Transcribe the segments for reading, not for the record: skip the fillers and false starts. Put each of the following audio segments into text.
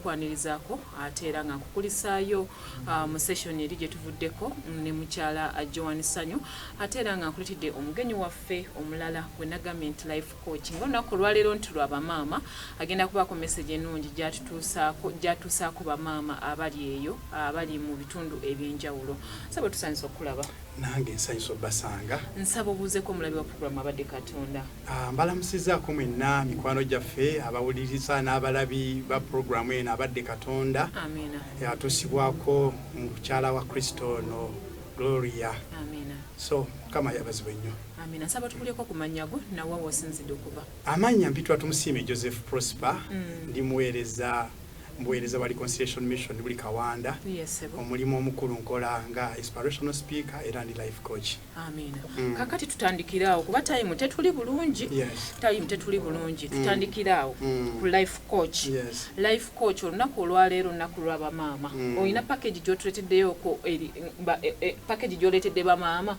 okwanirizaako ate era nga nkukulisaayo mu session eri gye tuvuddeko ne mukyala Joan Sanyu ate era nga nkuletedde omugenyi waffe omulala gwe nagambye nti life coach ng'olunaku olwaleero nti lwa bamaama agenda kubaako message ennungi gyatuusaako bamaama abali eyo abali mu bitundu eby'enjawulo. Nsaba tusanyusa okulaba. Nange nsanyusa obbasanga. Nsaba obuuzeeko omulabi wa puroguramu abadde Katonda. Mbalamusizaako mwenna mikwano gyaffe abawuliriza n'abalabi ba puroguramu eno abadde Katonda. Amiina. Yatusibwako mukyala wa Kristo no Gloria. Amiina. So kama yabazibwe nnyo. Amiina. Nsaba tukulyeko ku mannya go nawa wasinzidde okuva. Amanya mpitwa tumusiime Joseph Prosper. Ndi muweereza wa Reconciliation Mission buli Kawanda. Yes, omulimu omukulu nkola nga inspirational speaker era ndi life coach. Amiina. Kakati tutandikiraawo kuba time tetuli bulungi. Yes. Time tetuli bulungi. Tutandikiraawo ku life coach. Yes. Life coach olunaku olwaleero lunaku lwa bamaama. Olina package gy'otuleeteddeyoko package gy'oleetedde bamaama.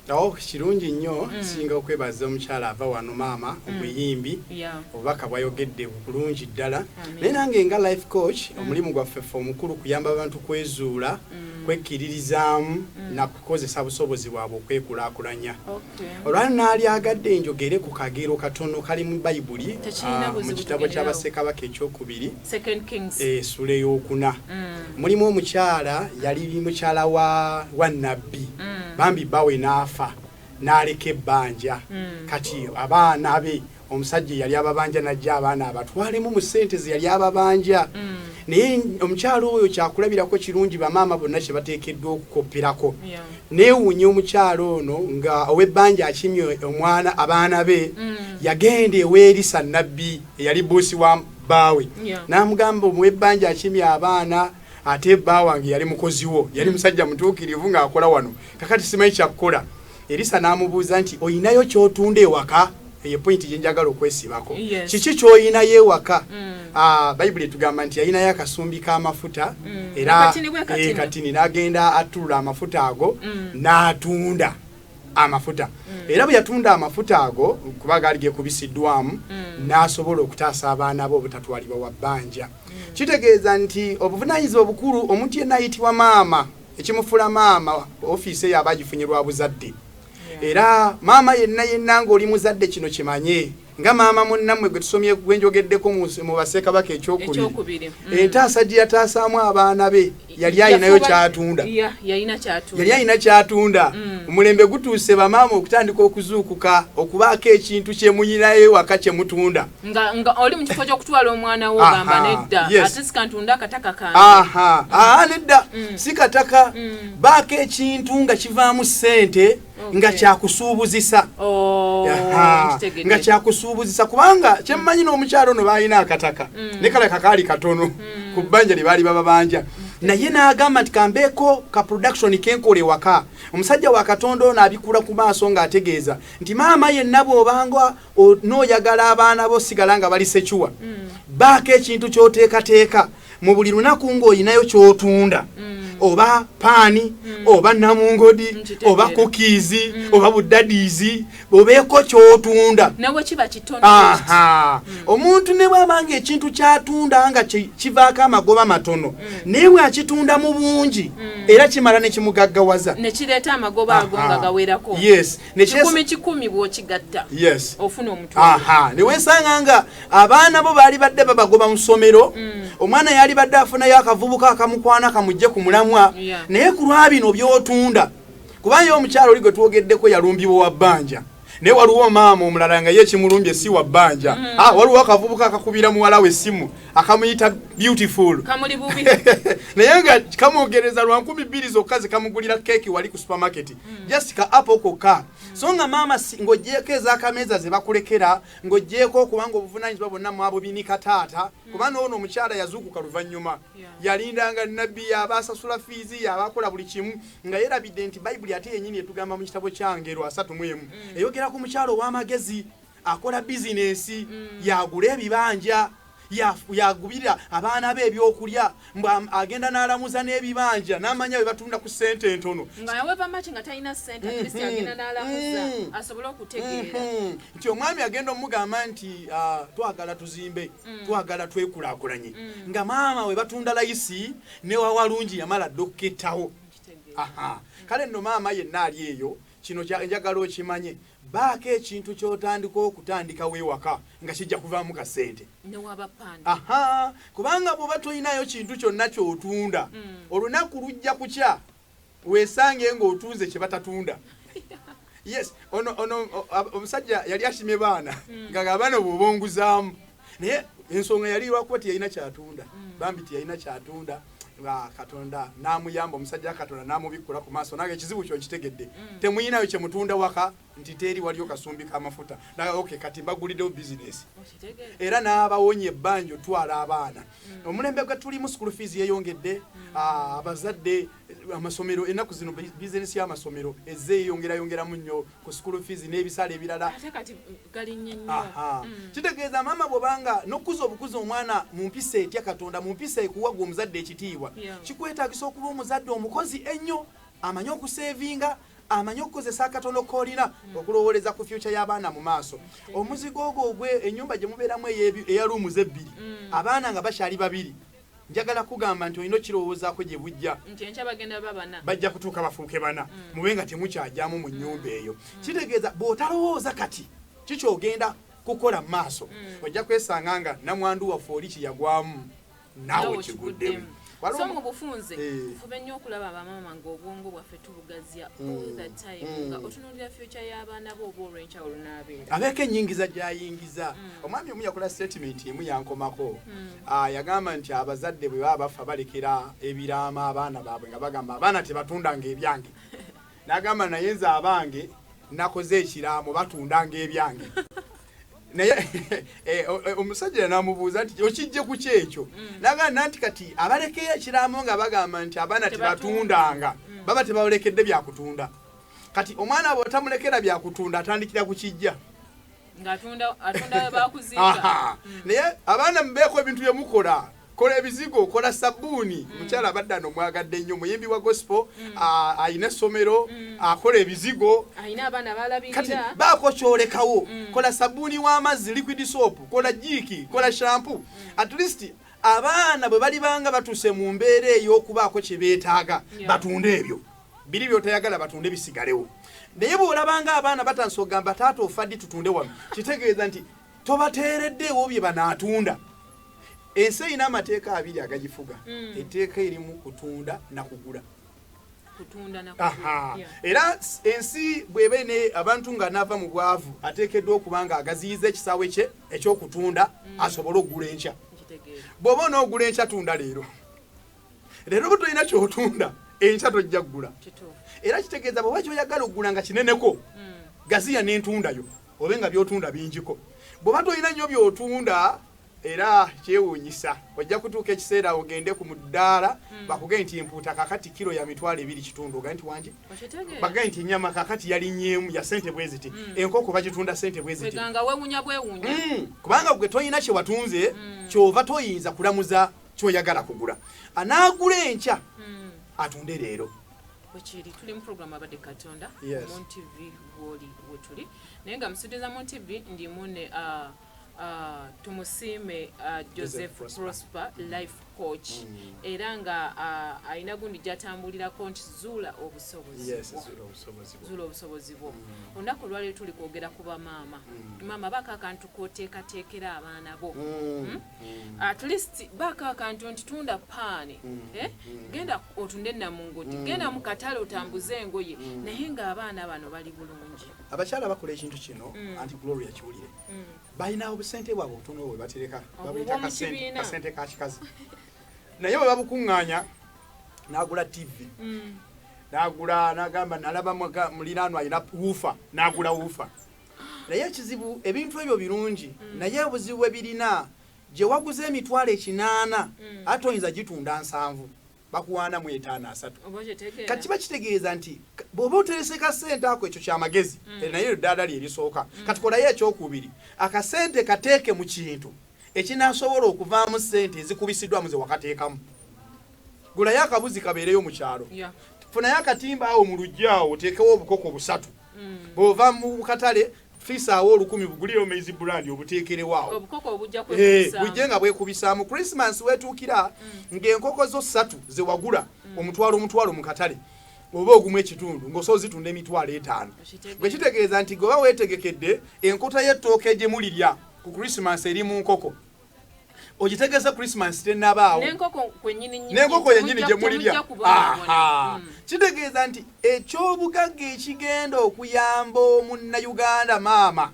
Kirungi nnyo singa okwebaza omukyala ava wano maama omuyimbi obubaka bwayogedde bulungi ddala. Naye nange nga life coach omulimu gwaffe omukulu kuyamba abantu kwezuula kwekkiririzaamu na kukozesa busobozi bwabwe okwekulaakulanya. Olwali naali agadde njogere ku kagero katono kali mu Bayibuli mu kitabo ky'Abassekabaka ekyokubiri essula ey'okuna. Mulimu omukyala yali mukyala wa nnabbi bambi bawe n'afa n'aleka ebbanja kati abaana be omusajja yali ababanja najja abaana abatwalemu mu ssente ze yali ababanja. Naye omukyalo oyo kyakulabirako kirungi bamaama bonna kye bateekeddwa okukopperako. Neewuunya omukyalo ono nga ow'ebbanja akimye omwana abaana be yagenda eweerisa nnabbi eyali boosi wa bbaawe n'amugamba ow'ebbanja akimye abaana ate bba wange yali mukozi wo yali musajja mutuukirivu ng'akola wano kakati simanyi kyakukola. Erisa n'amubuuza nti oyinayo ky'otunda ewaka? Eyo point gye njagala okwesibako. Kiki ky'oyina yeewaka? Bayibuli etugamba nti yalinayo akasumbi k'amafuta era katini n'agenda atulula amafuta ago n'atunda amafuta. Era bwe yatunda amafuta ago kuba gaali gekubisiddwamu n'asobola okutaasa abaana be obutatwalibwa wa bbanja. Kitegeeza nti obuvunaanyizibwa obukulu omuntu yenna ayitibwa maama ekimufuula maama ofiisi eyo aba agifunye lwa buzadde. Era maama yenna ng'oli muzadde kino kimanye nga maama munnammwe gwe tusomye gwenjogeddeko mu Bassekabaka ekyokubiri. Entaasa gye yataasaamu abaana be yali ayinayo kyatunda. Yali ayina kyatunda. Omulembe gutuuse bamaama okutandika okuzuukuka okubaako ekintu kye muyinayo waka kye mutunda. Nga oli mu kifo ky'okutwala omwana wo gamba nedda ate sikantunda akataka kange. Nedda si kataka baako ekintu nga kivaamu ssente nga kyakusuubuzisa. Nga kyakusuubuzisa kubanga kyemmanyi n'omukyalo ono baalina akataka ne kale kakaali katono ku bbanja lye baali bababanja. Naye n'agamba nti kambeeko ka production kenkole waka. Omusajja wa Katonda ono abikula ku maaso ng'ategeeza nti maama yenna bw'obanga n'oyagala abaana bo sigala nga bali sekiwa baako ekintu ky'oteekateeka mu buli lunaku ng'oyinayo ky'otunda. Oba paani oba namungodi oba cookies oba budadizi obeeko ky'otunda nawe kiba kitono. Omuntu ne bw'abanga ekintu kyatunda nga kivaako amagoba matono naye bw'akitunda mu bungi era kimala ne kimugaggawaza ne kireeta amagoba ago nga gawerako. Kikumi bw'okigatta ofuna omuntu. Ne weesanga nga abaana bo baali badde babagoba mu ssomero omwana yali badde afunayo akavubuka akamukwana kamujje ku mulamwa. Naye ku lwabino by'otunda kubanga omukyalo oli gwe twogeddeko yalumbibwa wa bbanja naye waliwo maama omulala nga ye kimulumbye si wa bbanja. Waliwo akavubuka akakubira muwala we essimu akamuyita beautiful naye nga kamwogereza lwa 200 zokka zikamugulira keeki wali ku supermarket just ka apple kokka. So nga maama ng'oggyeko ez'akameeza ze bakulekera ng'oggyeko okubanga obuvunaanyizibwa bonna mwabo binika taata kubanga ono omukyala yazuukuka luvannyuma yalindanga nnabbi yabaasasula fiizi yabaakola buli kimu nga yerabidde nti Bayibuli ate yennyini etugamba mu kitabo kya Ngero 31 eyogera ku mukyala ow'amagezi akola bizinensi yagula ebibanja yagubira abaana be ebyokulya agenda n'alamuza n'ebibanja n'amanya bwe batunda ku ssente entono nga yaweva maki nga talina ssente atleast agenda n'alamuza asobole okutegeera nti omwami agenda omugamba nti twagala tuzimbe twagala twekulaakulanye nga maama we batunda layisi ne wawalungi yamala dda okukettawo kale nno maama yenna ali eyo kino njagala okimanye baako ekintu ky'otandika okutandika weewaka nga kijja kuvaamu ka ssente kubanga bw'oba tolinayo kintu kyonna ky'otunda olunaku lujja kukya weesange ng'otunze kye batatunda yes ono omusajja yali asimye baana nga abaana bw'obonguzaamu naye ensonga yali lwakuba tiyalina kyatunda bambi tiyalina kyatunda Katonda namuyamba omusajja Katonda namubikkula ku maaso nange ekizibu kyo kitegedde temuyinayo kye mutunda waka nti teri waliyo kasumbi k'amafuta okay kati mbaguliddewo bizinesi era n'abawonye ebbanjo twala abaana omulembe gwe tulimu school fees yeyongedde abazadde amasomero ennaku zino bizinesi y'amasomero ezze yeyongerayongeramu nnyo ku school fees n'ebisale ebirala kitegeeza maama bw'obanga n'okuza obukuza omwana mu mpisa etya Katonda mu mpisa ekuwaga omuzadde ekitiibwa kikwetaagisa okuba omuzadde omukozi ennyo amanyi okuseevinga amanyi okukozesa akatono k'olina okulowooleza ku future y'abaana mu maaso omuzigo ogwo ogwe ennyumba gye mubeeramu eya ruumuzi ebbiri abaana nga bakyali babiri njagala kugamba nti olina okirowoozaako gye bujja bajja kutuuka bafuuke bana mube nga temukyajyamu mu nnyumba eyo kitegeeza bw'otalowooza kati kikyogenda kukola mu maaso ojja kwesanga nga namwandu waffe oli kiyagwamu naawe kiguddemu so mu bufunze fube nnyo okulaba abamama ng'obwongo bwaffe tubugazya all the time nga otunuulira future y'abaana bo oba olw'enkyawulo n'abeera abeeko ennyingiza gy'ayingiza omwami omu yakola statement emu yankomako yagamba nti abazadde bwe baba bafa balekera ebiraama abaana baabwe nga bagamba abaana tebatundanga ebyange n'agamba naye nze abange nakoze ekiraamo batundanga ebyange naye omusajja namubuuza nti okijje ku kyekyo nagamba nti kati abalekeyo ekiraamo nga bagamba nti abaana tebatundanga baba tebalekedde byakutunda kati omwana bw'otamulekera byakutunda atandikira ku kijja naye abaana mubeeko ebintu bye mukola kola ebizigo kola sabbuuni mukyala abadde ano mwagadde nnyo muyimbi wa gospel ayina essomero akola ebizigo kati baako kyolekawo kola sabbuuni w'amazzi liquid soap kola jiiki kola shampoo at least abaana bwe balibanga batuse mu mbeera ey'okubaako kye beetaaga batunde ebyo biri by'otayagala batunde bisigalewo naye bw'olabanga abaana batandise okugamba taata ofaddi tutunde wano kitegeeza nti tobateereddeewo bye banaatunda ensi erina amateeka abiri agagifuga etteeka erimu kutunda na kugula era ensi bw'eba ne abantu nga naava mu bwavu ateekeddwa okuba nga agaziyiza ekisaawe kye ekyokutunda asobole okugula enkya bw'oba onoogula enkya tunda leero bwe tolina kyotunda enkya tojja kugula era kitegeeza bw'oba kyoyagala okugula nga kineneko gaziya n'entundayo obe nga byotunda bingiko bw'oba tolina nnyo byotunda era kyewuunyisa ojja kutuuka ekiseera ogende ku mudaala bakugee nti empuuta kakati kilo ya mitwalo 2 kitundu oga nti wangi bagee nti ennyama kakati yalinyeemu ya sente bwe ziti enkoko bagitunda sente bwe ziti kubanga gwe tolina kye watunze kyova toyinza kulamuza kyoyagala kugula anaagula enkya atunde leero wekiri tuli mu program abadde Katonda Mon TV woli wetuli naye nga musudiza Mon TV ndimu ne tumusiime Joseph Prosper life coach era nga ayina gundi gyatambulirako nti zuula obusobozi bwo olunaku lwaleero tuli kwogera ku bamaama maama baako akantu kooteekateekera abaana bo at least baako akantu nti tunda paani genda otunde ennamungooti genda mu katale otambuze engoye naye ng'abaana bano bali bulungi abakyala bakola ekintu kino anti Gloria kiwulire balina obusente bwabwe obutono bwe batereka babuyita kasente ka kikazi naye bwe babukuŋŋaanya n'agula TV n'agula n'agamba nalaba muliraanwa alina wuufa n'agula wuufa naye ekizibu ebintu ebyo birungi naye obuzibu ebirina gye waguze emitwalo 8 ate oyinza gitunda 7 bakuwaana mu 5-3 kati kiba kitegeeza nti bw'oba oterese kasente ako ekyo kyamagezi naye eddaala lye erisooka kati kolayo ekyokubiri akasente kateeke mu kintu ekinasobola okuvaamu ssente ezikubisiddwamu ze wakateekamu. Gulayo akabuzi kabeereyo mu kyalo. Funayo akatimba awo mu lujjaawo oteekewo obukoko busatu. Bw'ova mu katale fisa awo 1000 bugulire Maize Brand obuteekerewo awo. Obukoko obujja kwekubisa. Bujje nga bwekubisaamu. Christmas wetuukira ng'enkoko zo 3 ze wagula omutwalo mu katale. Oba ogumu ekitundu ng'osobola zitunda emitwalo 5. Bwe kitegeeza nti gwe weetegekedde enkota y'ettooke gye mulirya ku Christmas eri mu nkoko. Ogitegeza Christmas tenabaawo. N'enkoko yennyini gye mulirya. Kitegeeza nti ekyobugagga ekigenda okuyamba omunnayuganda maama.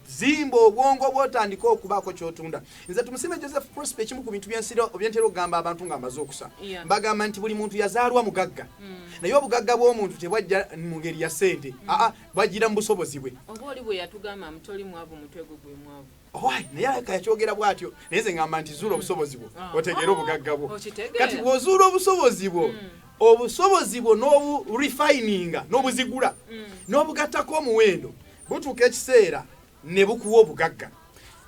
Zimba obwongo bw'otandika okubaako ky'otunda. Nze tumusime Joseph Prosper ekimu ku bintu byentera okugamba abantu ng'amaze okusa. Mbagamba nti buli muntu yazaalwa mugagga. Naye obugagga bw'omuntu tebwajja mu ngeri ya ssente. Bwajjira mu busobozi bwe. Oba oli bwe yatugamba mutoli mwavu mutwe gwe mwavu. Naye aleka yakyogera bw'atyo. Naye nze ngamba nti zuula obusobozi bwo otegeera obugagga bwo. Kati bw'ozuula obusobozi bwo obusobozi bwo n'obu-refininga n'obuzigula n'obugattako omuwendo butuuka ekiseera ne bukuwa obugagga.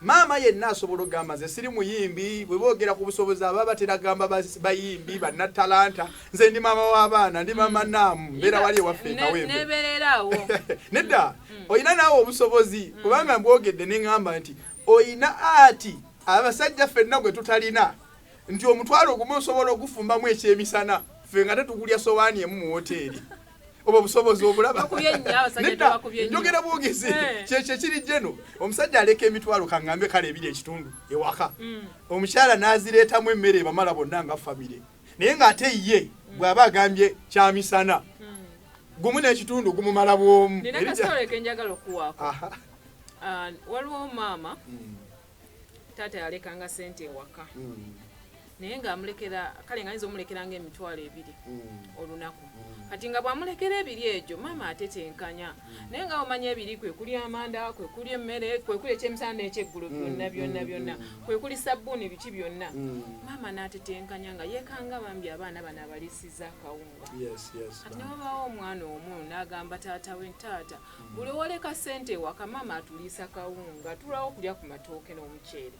Maama yenna asobola okugamba nze siri muyimbi bwe boogera ku busobozi aba batera gamba bayimbi bannatalanta nze ndi maama w'abaana ndi maama naamu mbeera wali ewaffe Kawempe. Nedda oyina naawe obusobozi kubanga mbwogedde ne ŋŋamba nti oyina ati abasajja ffenna gwe tutalina nti omutwalo gumu osobola ogufumbamu ekyemisana ffe nga tetugulya sowaani emu mu woteeri. Oba obusobozi obulaba. Njogera bwogezi kyekyo kiri jeno omusajja aleka emitwalo kaŋŋambe kale ebiri ekitundu ewaka. Omukyala n'azireetamu emmere bamala bonna nga famire. Naye ng'ate ye bw'aba agambye kyamisana gumu n'ekitundu gumumala bwomu. Nina kasitole ke njagala okuwaako. Waliwo maama taata yalekanga ssente ewaka. Naye ng'amulekera kale nga ayinza omulekeranga emitwalo 2 olunaku. Kati nga bw'amulekera ebiri egyo maama atetenkanya. Naye nga omanya ebiri kwe kuli amanda, kwe kuli emmere, kwe kuli ekyemisana n'ekyeggulu byonna. Kwe kuli sabbuuni biki byonna. Maama n'atetenkanya nga yeekanga bambi abaana bano abalisiza akawunga. Kati ne wabaawo omwana omu n'agamba taata we ntaata buli oleka ssente ewaka maama atuliisa kawunga atulawo okulya ku matooke n'omuceere.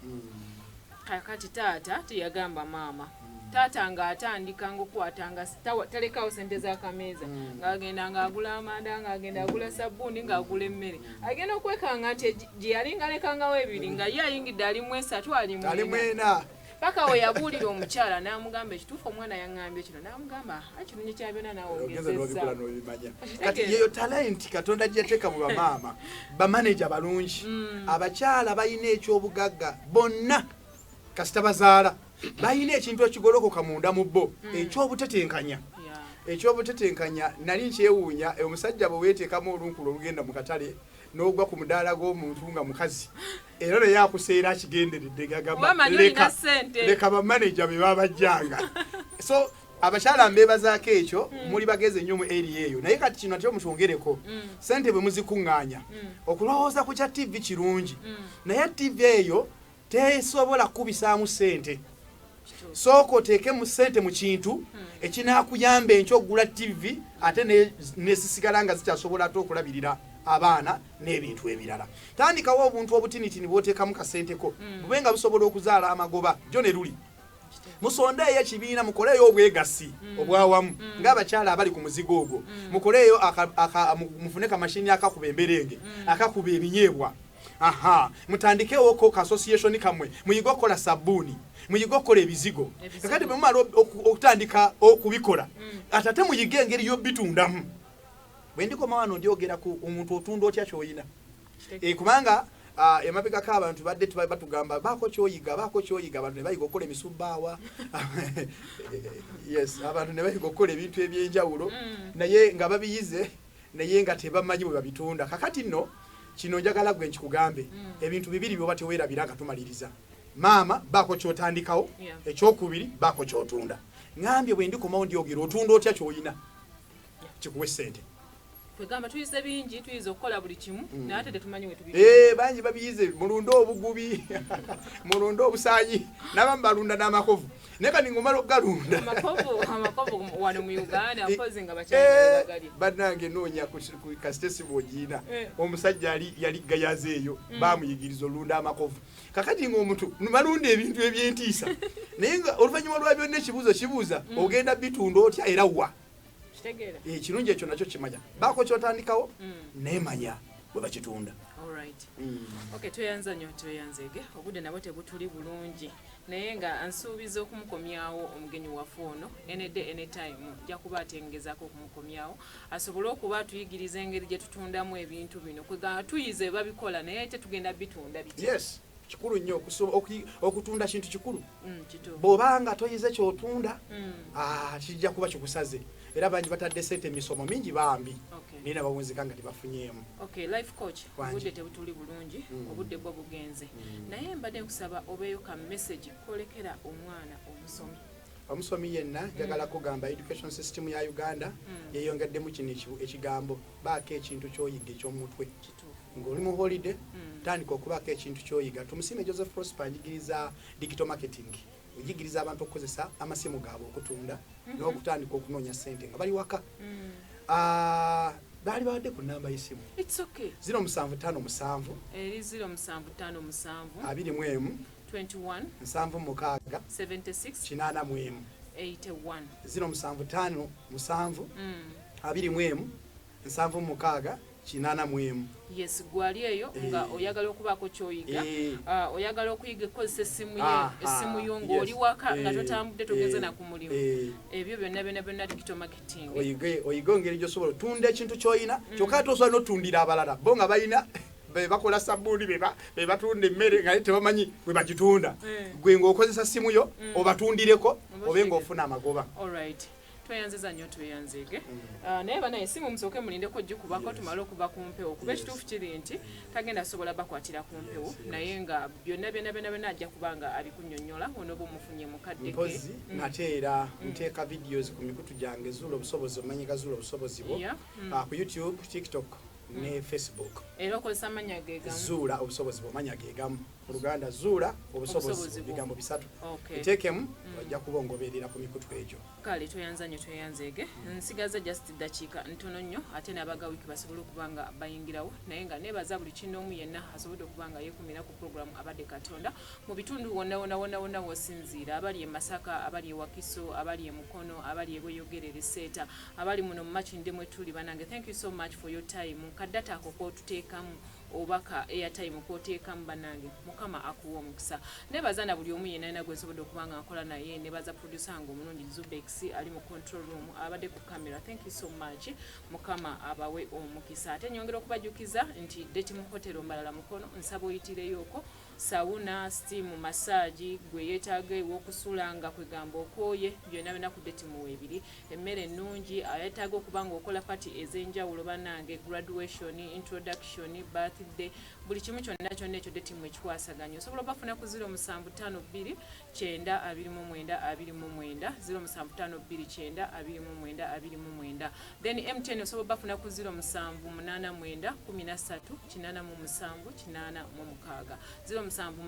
Kakati taata teyagamba maama. Taata ng'atandika ng'okwatanga talekawo ssente z'akameeza ng'agenda ng'agula amanda ng'agenda agula sabbuuni ng'agula emmere. Agenda okwekanga nti gye yali ng'alekangawo ebiri nga ye ayingidde alimu 3 alimu 4. Paka we yabuulira omukyala n'amugamba ekituufu omwana yaŋŋambye kino n'amugamba ekirungi kya byonna naawe ogezezza. Kati yeyo talenti Katonda gye yateeka mu bamaama bamaneja balungi. Abakyala balina ekyobugagga bonna kasita bazaala balina ekintu ekigolokoka munda mu bo ekyobutetenkanya. Ekyobutetenkanya nali nkyewuunya omusajja bwe weeteekamu olunkulo olugenda mu katale n'ogwa ku mudaala gw'omuntu nga mukazi era naye akuseera akigenderedde gagamba leka bamaneja be babajjanga. So abakyala mbeebazaako ekyo muli bageze nnyo mu eri eyo. Naye kati kino ate omukyongereko ssente bwe muzikuŋŋaanya okulowooza ku kya TV kirungi naye TV eyo tesobola kubisaamu ssente. Soko oteekemu ssente mu kintu ekinaakuyamba enkya okugula TV ate nesisigala nga zikyasobola ate okulabirira abaana n'ebintu ebirala. Tandikawo obuntu obutinitini bw'oteekamu kasenteko bube nga busobola okuzaala amagoba gyo ne luli. Musondeeyo ekibiina mukoleeyo obwegassi obwawamu ng'abakyala abali ku muzigo ogwo. Mukoleeyo mufune kamashini akakuba emberenge akakuba ebinyeebwa. Mutandikewo ko association kamwe muyiga okukola sabbuuni muyiga okukola ebizigo. Kakati bwe mumala okutandika okubikola atate muyiga engeri y'obitundamu. Bwe ndikoma wano ndyogera ku omuntu otunda otya ky'oyina. Kubanga emabegako abantu badde batugamba baako ky'oyiga abantu ne bayiga okukola emisubbaawa. Yes, abantu ne bayiga okukola ebintu eby'enjawulo naye nga babiyize naye nga tebamanyi bwe babitunda. Kakati nno kino njagala gwe nkikugambe ebintu bibiri byoba teweerabira nga tumaliriza. Maama baako ky'otandikawo ekyokubiri baako ky'otunda. Ngambye bwe ndikomawo ndyogera otunda otya ky'oyina kikuwe ssente. kwegamba tuyize bingi tuyize okukola buli kimu naye ate tetumanyi we tubiyi bangi babiyize mulunde obugubi mulunde obusaanyi n'abamu balunda n'amakovu naye kati ng'omala okugalunda amakovu wano mu Uganda mpozi nga bakyali bannange noonya ku kasitesi bw'ogiina omusajja yali gayaze eyo baamuyigiriza olunda amakovu kakati ng'omuntu balunda ebintu ebyentiisa naye nga oluvannyuma lwa byonna ekibuuzo kibuuza ogenda bitunda otya era wa ekirungi ekyo nakyo kimanya baako kyotandikawo neemanya bwe bakitunda. Tweyanza nnyo tweyanzege obudde nabwo tebutuli bulungi naye nga nsuubiza okumukomyawo omugenyi waffe ono enedde anytime nja kuba atengezaako okumukomyawo asobole okuba atuyigiriza engeri gye tutundamu ebintu bino kwegamba tuyize babikola naye tetugenda bitunda biti. Yes. Kikulu nnyo okutunda kintu kikulu bw'obanga toyize kyotunda kijja kuba kikusaze era bangi batadde sente emisomo mingi bambi naye nabawunzika nga tebafunyeemu. Life coach obudde tebutuli bulungi obudde bwo bugenze naye mbadde nkusaba obeeyo ka message kolekera omwana omusomi omusomi yenna njagala kugamba education system ya Uganda yeyongeddemu kino ekigambo baako ekintu kyoyiga ekyomutwe ng'oli mu holiday tandika okubaako ekintu kyoyiga. Tumusime Joseph Prosper njigiriza digital marketing ojigiriza abantu okukozesa amasimu gaabwe okutunda n'okutandika okunoonya ssente nga bali waka. Baali bawadde ku nnamba y'essimu 0757 eri 0757 21 76 81 81 0757 21 76 81. Yes, gwali eyo nga oyagala okubaako kyoyiga oyagala okuyiga ekozesa essimu yo ng'oli waka nga totambudde togeze na ku mulimu ebyo byonna digital marketing oyiga engeri gy'osobola otunda ekintu ky'oyina kyokka tosobola n'otundira abalala bo nga balina bakola sabbuuni be batunda emmere nga tebamanyi bwe bagitunda gwe ng'okozesa ssimu yo obatundireko obe ng'ofuna amagoba. Tweyanziza nnyo tweyanzege naye bana essimu musooke mulindeko gikubako tumale okuba ku mpewo kuba ekituufu kiri nti tagenda asobola bakwatira ku mpewo naye nga byonna ajja kubanga abikunnyonnyola onoba omufunye mukadde ke nate era nteeka videos ku mikutu gyange zuula obusobozi omanyika zuula obusobozi bwo ku YouTube, TikTok ne Facebook era okozesa amannya geegamu zuula obusobozi bw'omanya geegamu mu Luganda zuula obusobozi bigambo bisatu biteekemu ojja kubongoberera ku mikutu egyo. Kale tweyanza nnyo tweyanzege nsigaza just dakiika ntono nnyo ate n'abaga wiiki basobole okuba nga bayingirawo naye nga neebaza buli kinoomu yenna asobodde okuba nga yeekumira ku programu abadde Katonda mu bitundu wonna w'osinziira abali e Masaka abali e Wakiso abali e Mukono abali e Bweyogerere Seeta abali muno mu Makinde mwe tuli banange thank you so much for your time kadata ako k'otuteekamu obaka airtime k'oteekamu banange mukama akuwa omukisa nebaza na buli omu yenna alina gwesobodde okuba nga akola naye nebaza producer nga omulungi Zubex ali mu control room abadde ku camera thank you so much mukama abawe omukisa ate nyongera okubajjukiza nti Deti mu hotel Mbalala Mukono nsaba oyitireyooko sauna steam massage gwe yeetaaga ew'okusulanga kwegamba okooye byonna ku Deti mu weebiri emmere ennungi ayetaaga okuba nga okola party ez'enjawulo bannange graduation introduction birthday buli kimu kyonna ekyo Deti mu ekikwasaganya osobola obafuna ku 0752 929 29 0752 929 then M10 osobola obafuna ku 0789 13 87 86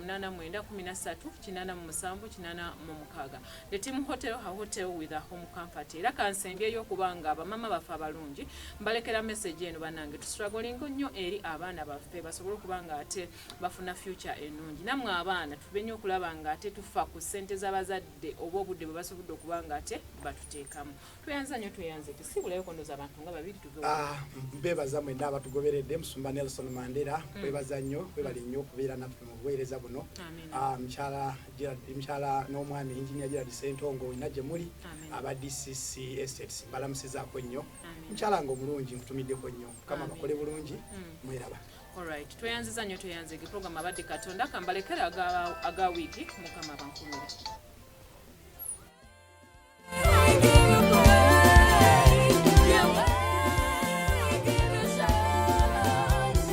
The Team Hotel, a hotel with a home comfort. Era kansembyeyo kubanga abamama baffe abalungi mbalekera message eno banange struggling nnyo eri abaana baffe basobole okubanga ate bafuna future ennungi. Namwe abaana tubenye okulaba nga ate tufa ku ssente z'abazadde oba obudde bwe basobodde okubanga ate batuteekamu. Tweyanza nnyo tweyanze tusibulayo kondoza abantu nga babiri tuve. Mbebaza mwenda abatugoberedde Musumba Nelson Mandela kwebaza nnyo webali nnyo okubeera naffe mu buweereza buno. Mchala n'omwami engineer Gerald Sentongo inajje muri aba DCC Estates balamusizaako nnyo. Mchala ngo mulungi nkutumiddeko nnyo kama bakole bulungi mweraba. Alright, tweyanziza nnyo tweyanze program abadde Katonda kambalekera aga wiki mukama bankumire.